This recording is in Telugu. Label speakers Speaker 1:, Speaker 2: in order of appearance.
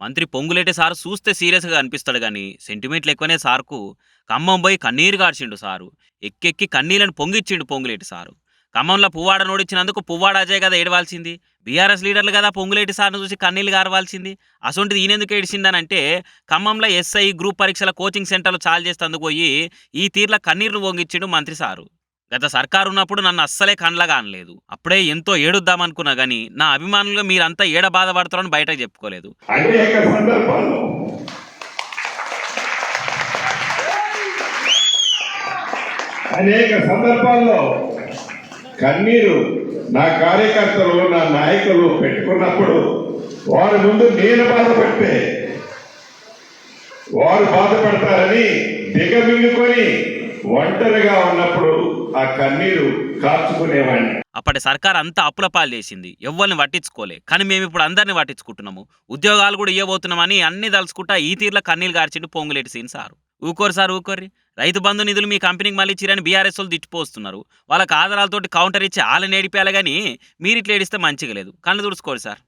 Speaker 1: మంత్రి పొంగులేటి సారు చూస్తే సీరియస్‌గా అనిపిస్తాడు గానీ, సెంటిమెంట్లు ఎక్కువనే సార్‌కు. ఖమ్మం బోయి కన్నీరు గార్చిండు సారు. ఎక్కెక్కి కన్నీళ్లను పొంగిచ్చిండు పొంగులేటి సారు. ఖమ్మంలో పువ్వాడను ఓడించినందుకు పువ్వాడ అజయ్ గదా ఏడవాల్సింది. బీఆర్ఎస్ లీడర్లు గదా పొంగులేటి సార్‌ను చూసి కన్నీళ్లు గారవాల్సింది. అసొంటిది ఈయనెందుకు ఏడిసిండనంటే, ఖమ్మంలో ఎస్ఐ గ్రూప్ పరీక్షల కోచింగ్ సెంటర్‌లు చాలు చేస్తందుకు బోయి, ఈ తీర్ల కన్నీళ్లు పొంగిచ్చిండు మంత్రి సారు. గత సర్కారున్నప్పుడు నన్ను అస్సలే కండ్లగా అనలేదు. అప్పుడే ఎంతో ఏడుద్దామనుకున్నా గానీ, నా అభిమానులుగా మీరంతా ఏడ బాధపడతారని బయటకు చెప్పుకోలేదు.
Speaker 2: అనేక సందర్భాల్లో కన్నీరు నా కార్యకర్తలు నా నాయకులు పెట్టుకున్నప్పుడు వారి ముందు నేను బాధపడితే వారు బాధపడతారని దిగమింగుకొని ఒంటరిగా ఉన్నప్పుడు ఆ కన్నీరు కాచుకునేవాడిని.
Speaker 1: అప్పటి సర్కార్ అంతా అప్పుల పాలు చేసింది. ఎవ్వరిని పట్టించుకోలే. కానీ మేమిప్పుడు అందరిని పట్టించుకుంటున్నాము. ఉద్యోగాలు కూడా ఇయ్యబోతున్నామని అన్ని తలుచుకుంటా ఈ తీర్ల కన్నీళ్లు గార్చిండు Ponguleti scene sir. ఊకోరు sir ఊకోర్రి. Rythu Bandhu నిధులు మీ కంపెనీకి మళ్ళీ ఇచ్చిరని బీఆర్ఎస్ వాళ్ళు తిట్టిపోస్తున్నారు. వాళ్ళకి ఆధారాలతోటి కౌంటర్ ఇచ్చి వాళ్ళని ఏడిపేయాలి కానీ మీరిట్లా ఏడిస్తే మంచిగా లేదు. కళ్ళు తుడుచుకోరు సార్.